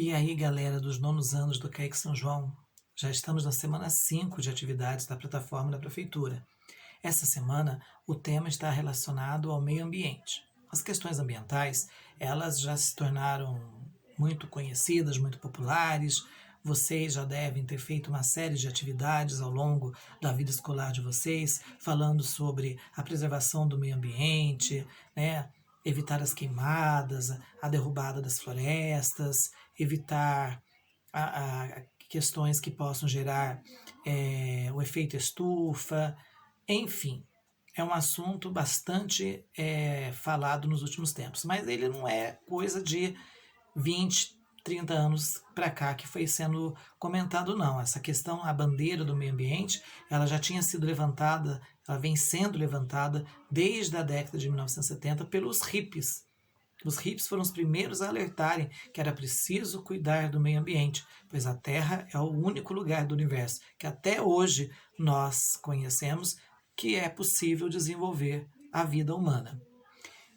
E aí, galera dos nonos anos do CAIC São João, já estamos na semana 5 de atividades da plataforma da Prefeitura. Essa semana, o tema está relacionado ao meio ambiente. As questões ambientais, elas já se tornaram muito conhecidas, muito populares. Vocês já devem ter feito uma série de atividades ao longo da vida escolar de vocês, falando sobre a preservação do meio ambiente, né? Evitar as queimadas, a derrubada das florestas, evitar questões que possam gerar o efeito estufa, enfim, é um assunto bastante falado nos últimos tempos, mas ele não é coisa de 20, 30 anos para cá que foi sendo comentado, não. Essa questão, a bandeira do meio ambiente, ela já tinha sido levantada, ela vem sendo levantada desde a década de 1970 pelos hippies. Os hippies foram os primeiros a alertarem que era preciso cuidar do meio ambiente, pois a Terra é o único lugar do universo que até hoje nós conhecemos que é possível desenvolver a vida humana.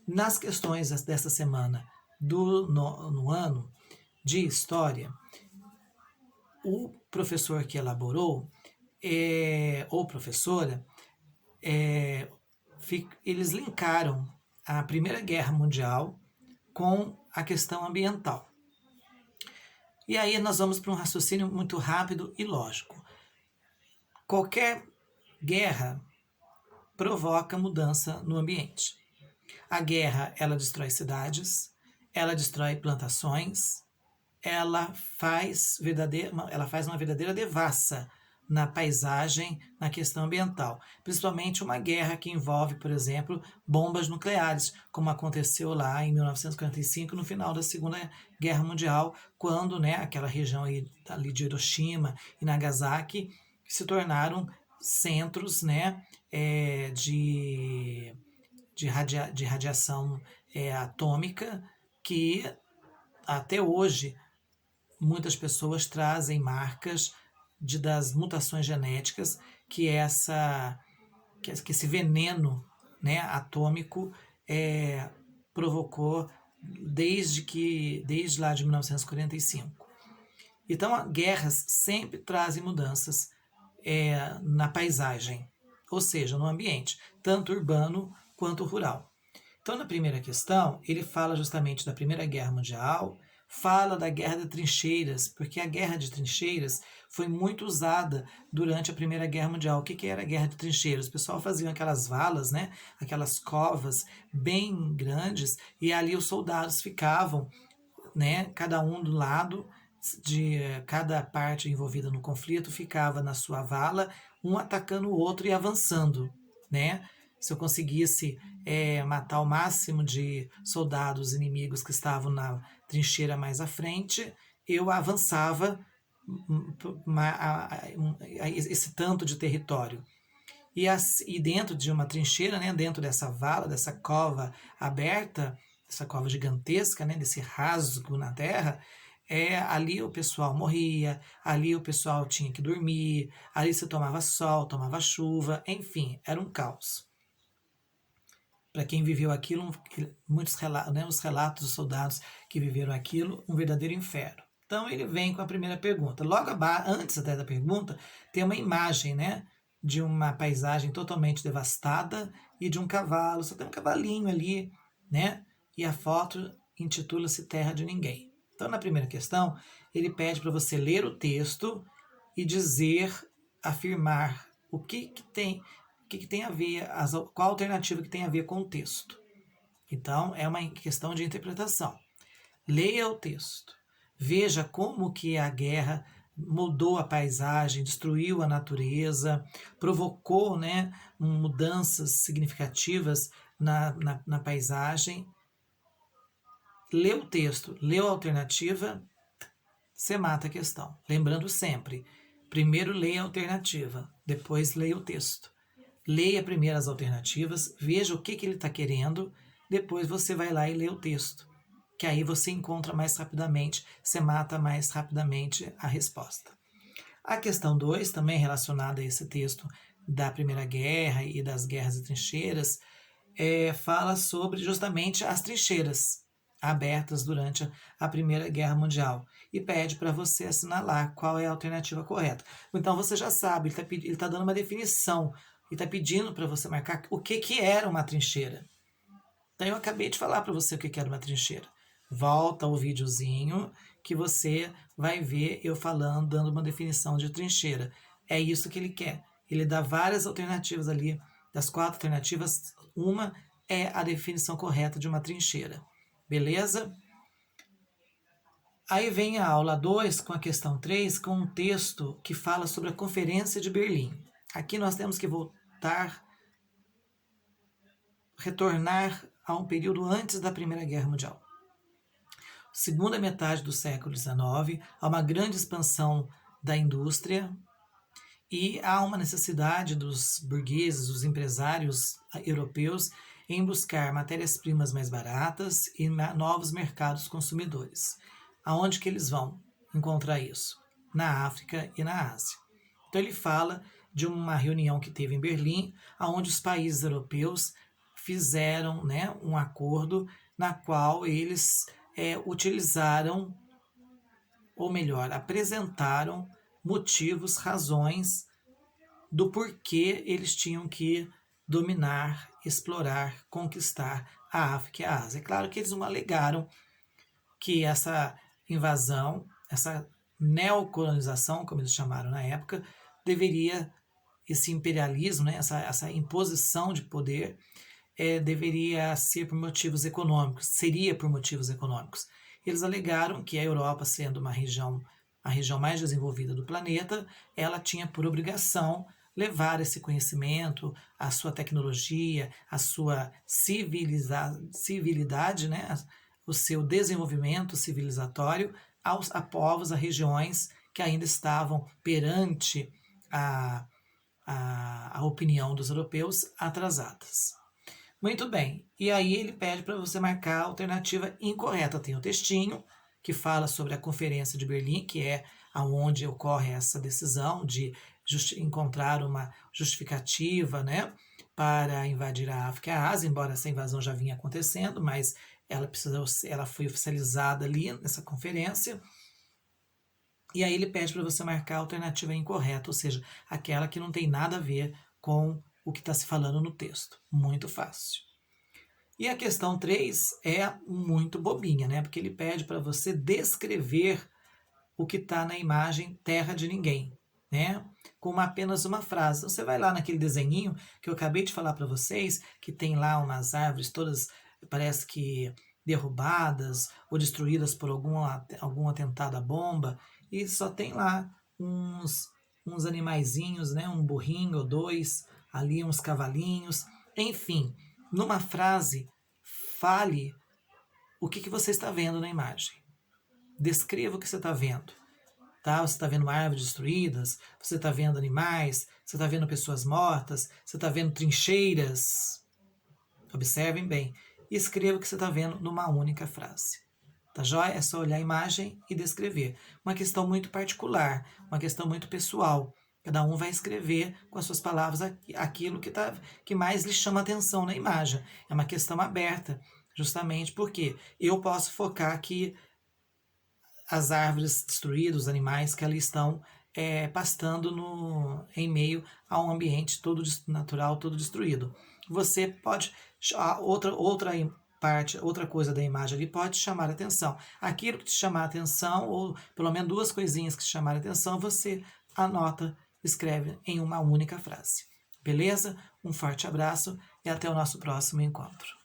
Nas questões desta semana no ano de História, o professor que elaborou, ou professora, eles linkaram a Primeira Guerra Mundial com a questão ambiental. E aí nós vamos para um raciocínio muito rápido e lógico. Qualquer guerra provoca mudança no ambiente. A guerra, ela destrói cidades, ela destrói plantações, ela faz uma verdadeira devassa na paisagem, na questão ambiental. Principalmente uma guerra que envolve, por exemplo, bombas nucleares, como aconteceu lá em 1945, no final da Segunda Guerra Mundial, quando aquela região ali de Hiroshima e Nagasaki se tornaram centros de radiação atômica que até hoje muitas pessoas trazem marcas das mutações genéticas que esse veneno atômico provocou desde lá de 1945. Então, guerras sempre trazem mudanças na paisagem, ou seja, no ambiente, tanto urbano quanto rural. Então, na primeira questão, ele fala justamente da Primeira Guerra Mundial, fala da Guerra de Trincheiras, porque a Guerra de Trincheiras foi muito usada durante a Primeira Guerra Mundial. O que era a Guerra de Trincheiras? O pessoal fazia aquelas valas, aquelas covas bem grandes, e ali os soldados ficavam, cada um do lado de cada parte envolvida no conflito ficava na sua vala, um atacando o outro e avançando, Se eu conseguisse matar o máximo de soldados inimigos que estavam na trincheira mais à frente, eu avançava esse tanto de território. E dentro de uma trincheira, dentro dessa vala, dessa cova aberta, essa cova gigantesca, desse rasgo na terra, ali o pessoal morria, ali o pessoal tinha que dormir, ali se tomava sol, tomava chuva, enfim, era um caos. Para quem viveu aquilo, os relatos dos soldados que viveram aquilo, um verdadeiro inferno. Então ele vem com a primeira pergunta. Logo antes até da pergunta, tem uma imagem, de uma paisagem totalmente devastada e de um cavalo. Só tem um cavalinho ali, E a foto intitula-se Terra de Ninguém. Então, na primeira questão, ele pede para você ler o texto e afirmar o que tem a ver, qual a alternativa que tem a ver com o texto. Então, é uma questão de interpretação. Leia o texto. Veja como que a guerra mudou a paisagem, destruiu a natureza, provocou mudanças significativas na paisagem. Lê o texto, leu a alternativa, você mata a questão. Lembrando sempre, primeiro leia a alternativa, depois leia o texto. Leia primeiro as alternativas, veja o que ele está querendo, depois você vai lá e lê o texto, que aí você encontra mais rapidamente, você mata mais rapidamente a resposta. A questão 2, também relacionada a esse texto da Primeira Guerra e das guerras e trincheiras, fala sobre justamente as trincheiras. abertas durante a Primeira Guerra Mundial e pede para você assinalar qual é a alternativa correta. Então você já sabe, ele tá dando uma definição e está pedindo para você marcar o que era uma trincheira. Então eu acabei de falar para você o que era uma trincheira. Volta o videozinho que você vai ver eu falando, dando uma definição de trincheira. É isso que ele quer. Ele dá várias alternativas ali. Das 4 alternativas, uma é a definição correta de uma trincheira. Beleza? Aí vem a aula 2 com a questão 3, com um texto que fala sobre a Conferência de Berlim. Aqui nós temos que retornar a um período antes da Primeira Guerra Mundial. Segunda metade do século XIX, há uma grande expansão da indústria e há uma necessidade dos burgueses, dos empresários europeus, em buscar matérias-primas mais baratas e novos mercados consumidores. Aonde que eles vão encontrar isso? Na África e na Ásia. Então ele fala de uma reunião que teve em Berlim, onde os países europeus fizeram, né, um acordo na qual eles utilizaram, ou melhor, apresentaram motivos, razões do porquê eles tinham que dominar, explorar, conquistar a África e a Ásia. É claro que eles não alegaram que essa invasão, essa neocolonização, como eles chamaram na época, esse imperialismo, né, essa imposição de poder, deveria ser por motivos econômicos, seria por motivos econômicos. Eles alegaram que a Europa, sendo a região mais desenvolvida do planeta, ela tinha por obrigação levar esse conhecimento, a sua tecnologia, a sua civilidade, né, o seu desenvolvimento civilizatório a povos, a regiões que ainda estavam perante a opinião dos europeus atrasadas. Muito bem, e aí ele pede para você marcar a alternativa incorreta. Tem o textinho que fala sobre a Conferência de Berlim, que é aonde ocorre essa decisão de encontrar uma justificativa, né, para invadir a África e a Ásia, embora essa invasão já vinha acontecendo, mas ela foi oficializada ali nessa conferência. E aí ele pede para você marcar a alternativa incorreta, ou seja, aquela que não tem nada a ver com o que está se falando no texto. Muito fácil. E a questão 3 é muito bobinha, né? Porque ele pede para você descrever o que está na imagem Terra de Ninguém, né? Com apenas uma frase. Então, você vai lá naquele desenhinho que eu acabei de falar para vocês, que tem lá umas árvores todas, parece que derrubadas ou destruídas por algum atentado à bomba, e só tem lá uns animaizinhos, né? Um burrinho ou 2, ali uns cavalinhos, enfim, numa frase, fale o que você está vendo na imagem. Descreva o que você está vendo. Tá? Você está vendo árvores destruídas, você está vendo animais, você está vendo pessoas mortas, você está vendo trincheiras. Observem bem. E escreva o que você está vendo numa única frase. Tá joia? É só olhar a imagem e descrever. Uma questão muito particular, uma questão muito pessoal. Cada um vai escrever com as suas palavras aquilo que mais lhe chama atenção na imagem. É uma questão aberta, justamente porque eu posso focar aqui as árvores destruídas, os animais que ali estão pastando em meio a um ambiente todo natural, todo destruído. Você pode... outra coisa da imagem ali pode chamar a atenção. Aquilo que te chamar a atenção, ou pelo menos 2 coisinhas que te chamarem a atenção, você anota, escreve em uma única frase. Beleza? Um forte abraço e até o nosso próximo encontro.